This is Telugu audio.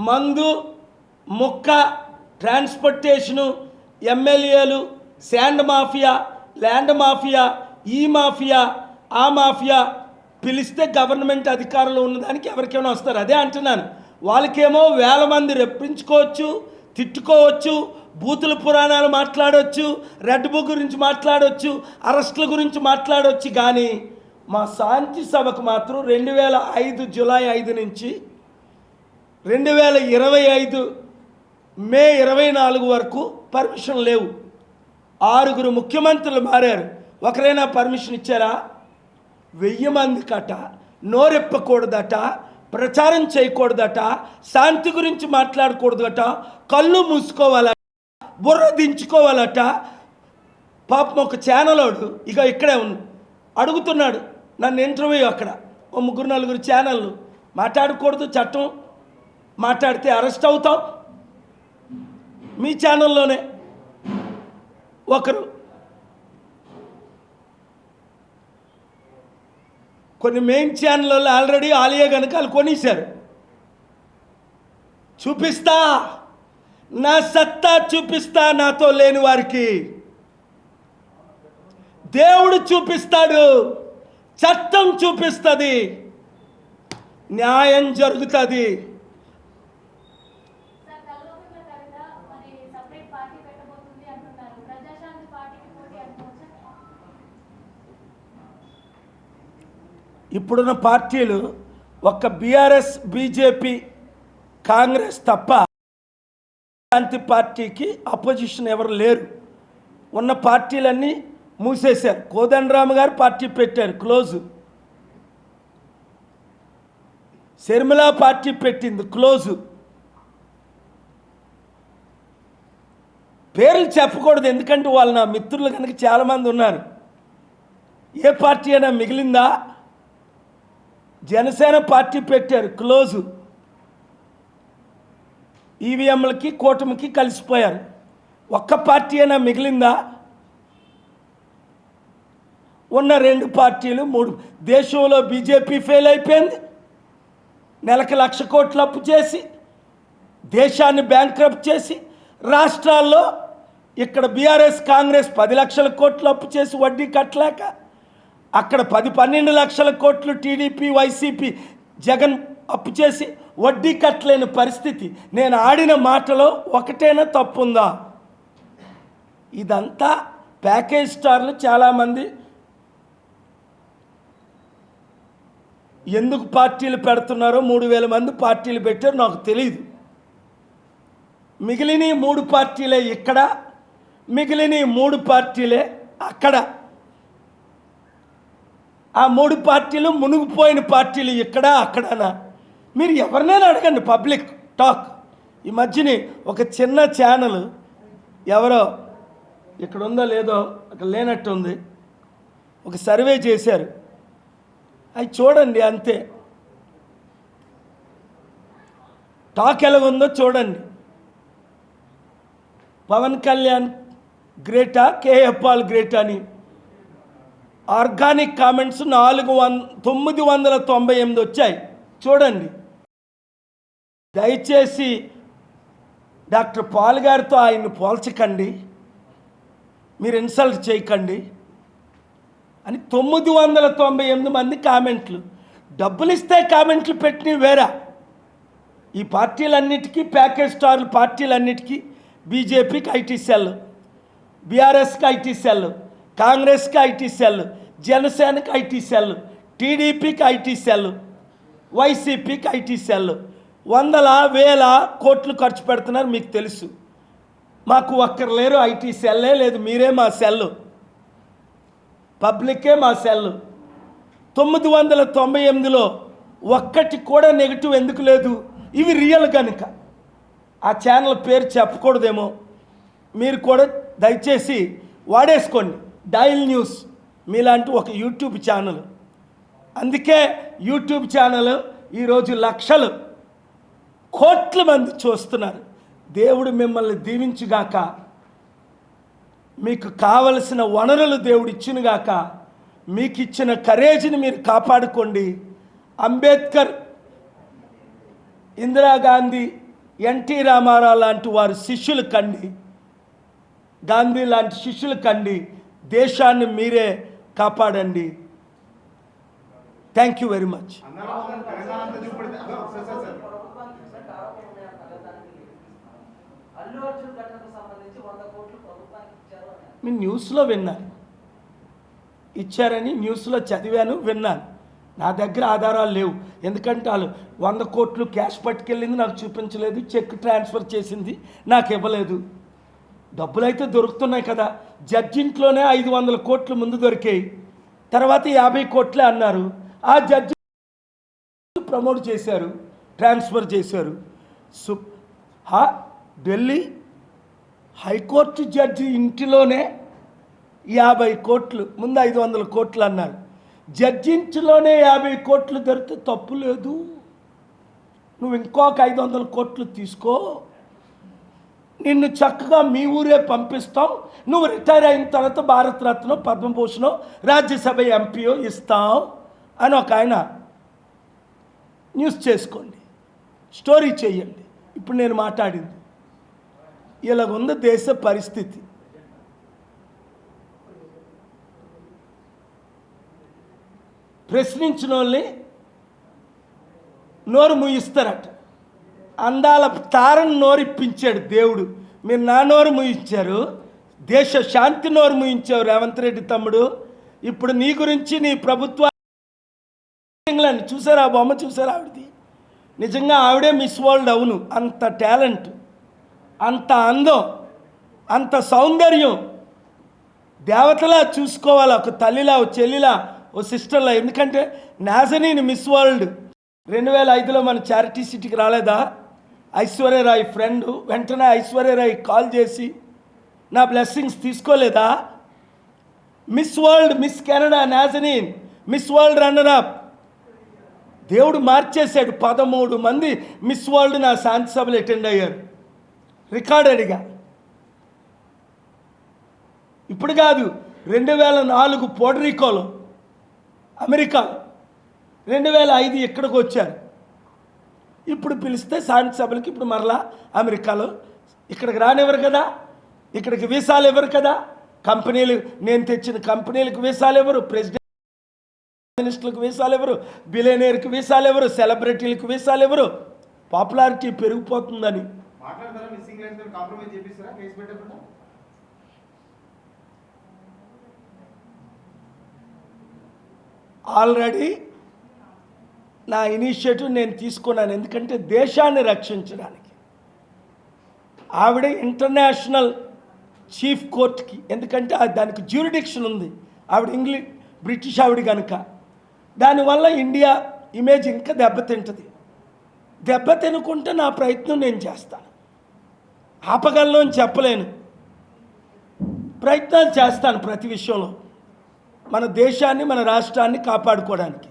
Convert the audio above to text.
మందు ముక్క ట్రాన్స్పోర్టేషను ఎమ్మెల్యేలు శాండ్ మాఫియా ల్యాండ్ మాఫియా ఈ మాఫియా ఆ మాఫియా పిలిస్తే గవర్నమెంట్ అధికారంలో ఉన్నదానికి ఎవరికైనా వస్తారు. అదే అంటున్నాను. వాళ్ళకేమో వేల మంది రెప్పించుకోవచ్చు, తిట్టుకోవచ్చు, బూతుల పురాణాలు మాట్లాడవచ్చు, రెడ్ బుక్ గురించి మాట్లాడవచ్చు, అరెస్టుల గురించి మాట్లాడవచ్చు. కానీ మా శాంతి సభకు మాత్రం 2005 జూలై 5 నుంచి 2025 మే 24 వరకు పర్మిషన్ లేవు. 6 ముఖ్యమంత్రులు మారారు. ఒకరైనా పర్మిషన్ ఇచ్చారా? 1000 మంది కట నోరెప్పకూడదట, ప్రచారం చేయకూడదట, శాంతి గురించి మాట్లాడకూడదట, కళ్ళు మూసుకోవాలట, బుర్ర దించుకోవాలట. పాపం ఒక ఛానలోడు ఇక్కడే అడుగుతున్నాడు నన్ను ఇంటర్వ్యూ. అక్కడ 3-4 ఛానళ్ళు మాట్లాడకూడదు, చట్టం మాట్లాడితే అరెస్ట్ అవుతాం. మీ ఛానల్లోనే ఒకరు కొన్ని మెయిన్ ఛానల్లో ఆల్రెడీ ఆలియా కనుక వాళ్ళు కొనేశారు. చూపిస్తా, నా సత్తా చూపిస్తా. నాతో లేని వారికి దేవుడు చూపిస్తాడు, చట్టం చూపిస్తుంది, న్యాయం జరుగుతుంది. ఇప్పుడున్న పార్టీలు ఒక్క బీఆర్ఎస్, బీజేపీ, కాంగ్రెస్ తప్ప శాంతి పార్టీకి అపోజిషన్ ఎవరు లేరు. ఉన్న పార్టీలన్నీ మూసేశారు. కోదండరామ్ గారు పార్టీ పెట్టారు, క్లోజు. శర్మిల పార్టీ పెట్టింది, క్లోజు. పేర్లు చెప్పకూడదు, ఎందుకంటే వాళ్ళు నా మిత్రులు కనుక చాలామంది ఉన్నారు. ఏ పార్టీ అయినా మిగిలిందా? జనసేన పార్టీ పెట్టారు, క్లోజు. ఈవీఎంలకి కూటమికి కలిసిపోయారు. ఒక్క పార్టీ అయినా మిగిలిందా? ఉన్న 2 పార్టీలు 3. దేశంలో బీజేపీ ఫెయిల్ అయిపోయింది. నెలకు 1,00,000 కోట్లు అప్పు చేసి దేశాన్ని బ్యాంక్రప్ట్ చేసి, రాష్ట్రాల్లో ఇక్కడ బీఆర్ఎస్, కాంగ్రెస్ 10 లక్షల కోట్లు అప్పు చేసి వడ్డీ కట్టలేక, అక్కడ 10-12 లక్షల కోట్లు టీడీపీ, వైసీపీ, జగన్ అప్పు చేసి వడ్డీ కట్టలేని పరిస్థితి. నేను ఆడిన మాటలో ఒకటైనా తప్పుందా? ఇదంతా ప్యాకేజ్ స్టార్లు చాలామంది ఎందుకు పార్టీలు పెడుతున్నారో 3,000 మంది పార్టీలు పెట్టారు, నాకు తెలియదు. మిగిలిన 3 పార్టీలే ఇక్కడ, మిగిలిన 3 పార్టీలే అక్కడ. ఆ 3 పార్టీలు మునిగిపోయిన పార్టీలు ఇక్కడ అక్కడనా? మీరు ఎవరినైనా అడగండి, పబ్లిక్ టాక్. ఈ మధ్యని ఒక చిన్న ఛానల్ ఎవరో ఇక్కడ ఉందో లేదో, అక్కడ లేనట్టు ఉంది, ఒక సర్వే చేశారు. అవి చూడండి, అంతే. టాక్ ఎలాగుందో చూడండి. పవన్ కళ్యాణ్ గ్రేటా, కేఏ పాల్ గ్రేటా అని ఆర్గానిక్ కామెంట్స్ 998 వచ్చాయి. చూడండి. దయచేసి డాక్టర్ పాల్ గారితో ఆయన్ని పోల్చకండి, మీరు ఇన్సల్ట్ చేయకండి అని 998 మంది కామెంట్లు. డబ్బులు ఇస్తే కామెంట్లు పెట్టినవి వేరా. ఈ పార్టీలన్నిటికీ, ప్యాకేజ్ స్టార్లు పార్టీలన్నిటికీ, బీజేపీకి ఐటీ సెల్, బీఆర్ఎస్కి ఐటీ సెల్, కాంగ్రెస్కి ఐటీ సెల్, జనసేనకి ఐటీ సెల్, టీడీపీకి ఐటీ సెల్, వైసీపీకి ఐటీ సెల్. 100,000 కోట్లు ఖర్చు పెడుతున్నారు, మీకు తెలుసు. మాకు ఒక్కరు లేరు, ఐటీ సెల్లే లేదు, మీరే మా సెల్, పబ్లికే మా సెల్. 998లో ఒక్కటి కూడా నెగిటివ్ ఎందుకు లేదు? ఇవి రియల్ కనుక. ఆ ఛానల్ పేరు చెప్పకూడదేమో, మీరు కూడా దయచేసి వాడేసుకోండి. డైల్ న్యూస్ మీలాంటి ఒక యూట్యూబ్ ఛానల్. అందుకే యూట్యూబ్ ఛానల్ ఈరోజు లక్షలు, కోట్ల మంది చూస్తున్నారు. దేవుడు మిమ్మల్ని దీవించుగాక. మీకు కావలసిన వనరులు దేవుడు ఇచ్చునుగాక. మీకు ఇచ్చిన కరేజ్ని మీరు కాపాడుకోండి. అంబేద్కర్, ఇందిరాగాంధీ ఎన్టీ రామారావు లాంటి వారి శిష్యులు కండి, గాంధీ లాంటి శిష్యులు కండి, దేశాన్ని మీరే కాపాడండి. Thank you very much. మీ న్యూస్లో విన్నాను, ఇచ్చారని న్యూస్లో చదివాను, విన్నాను. నా దగ్గర ఆధారాలు లేవు, ఎందుకంటే వాళ్ళు 100 కోట్లు క్యాష్ పట్టుకెళ్ళింది నాకు చూపించలేదు, చెక్ ట్రాన్స్ఫర్ చేసింది నాకు ఇవ్వలేదు. డబ్బులు అయితే దొరుకుతున్నాయి కదా. జడ్జి ఇంట్లోనే 500 కోట్లు ముందు దొరికాయి, తర్వాత 50 కోట్లే అన్నారు. ఆ జడ్జి ప్రమోట్ చేశారు, ట్రాన్స్ఫర్ చేశారు. ఢిల్లీ హైకోర్టు జడ్జి ఇంటిలోనే 50 కోట్లు, ముందు 500 కోట్లు అన్నారు. జడ్జి ఇంటిలోనే 50 కోట్లు దొరికితే తప్పు లేదు. నువ్వు ఇంకొక 500 కోట్లు తీసుకో, నిన్ను చక్కగా మీ ఊరే పంపిస్తాం, నువ్వు రిటైర్ అయిన తర్వాత భారతరత్న, పద్మభూషణం, రాజ్యసభ ఎంపీఓ ఇస్తాం అని ఒక ఆయన న్యూస్ చేసుకోండి, స్టోరీ చేయండి. ఇప్పుడు నేను మాట్లాడింది ఇలాగుంది దేశ పరిస్థితి. ప్రశ్నించిన వాళ్ళని నోరు ముయిస్తారట. అందాల తారను నోరిప్పించాడు దేవుడు, మీరు నా నోరు ముయించారు, దేశ శాంతి నోరు ముయించావు రేవంత్ రెడ్డి తమ్ముడు. ఇప్పుడు నీ గురించి నీ ప్రభుత్వ ఇంగ్లాండ్ చూసారా, ఆ బొమ్మ చూసారా ఆవిడది? నిజంగా ఆవిడే మిస్ వరల్డ్. అవును, అంత టాలెంట్, అంత అందం, అంత సౌందర్యం, దేవతలా చూసుకోవాలి, ఒక తల్లిలా, ఒక చెల్లిలా, ఓ సిస్టర్లా. ఎందుకంటే నాజనీని మిస్ వరల్డ్ 2005లో మన చారిటీ సిటీకి రాలేదా ఐశ్వర్యరాయ్ ఫ్రెండ్? వెంటనే ఐశ్వర్యరాయ్ కాల్ చేసి నా బ్లెస్సింగ్స్ తీసుకోలేదా? Miss world, miss Canada Nazneen, miss world runner up. దేవుడు మార్చేశాడు. 13 మంది మిస్ వరల్డ్ నా శాంతి సభలు అటెండ్ అయ్యారు, రికార్డెడ్గా. ఇప్పుడు కాదు, 2004 పోర్టరీకోలో, అమెరికా, 2005 ఇక్కడికి వచ్చారు. ఇప్పుడు పిలిస్తే శాంతి సభలకి ఇప్పుడు మరలా అమెరికాలో. ఇక్కడికి రానివ్వరు కదా, ఇక్కడికి వీసాలు ఇవ్వరు కదా. కంపెనీలు, నేను తెచ్చిన కంపెనీలకు వీసాలు ఇవ్వరు, ప్రెసిడెంట్ మినిస్టర్లకు వీసాలు ఇవ్వరు, బిలియనీర్కి వీసాలు ఇవ్వరు, సెలబ్రిటీలకు వీసాలు ఇవ్వరు. పాపులారిటీ పెరిగిపోతుందని. ఆల్రెడీ నా ఇనిషియేటివ్ నేను తీసుకున్నాను, ఎందుకంటే దేశాన్ని రక్షించడానికి. ఆవిడ ఇంటర్నేషనల్ చీఫ్ కోర్టుకి, ఎందుకంటే దానికి జ్యూరిడిక్షన్ ఉంది, ఆవిడ బ్రిటిష్ ఆవిడ కనుక. దానివల్ల ఇండియా ఇమేజ్ ఇంకా దెబ్బతింటుంది. దెబ్బతినకుంటే నా ప్రయత్నం నేను చేస్తాను. ఆపగలను అని చెప్పలేను, ప్రయత్నాలు చేస్తాను ప్రతి విషయంలో మన దేశాన్ని, మన రాష్ట్రాన్ని కాపాడుకోవడానికి.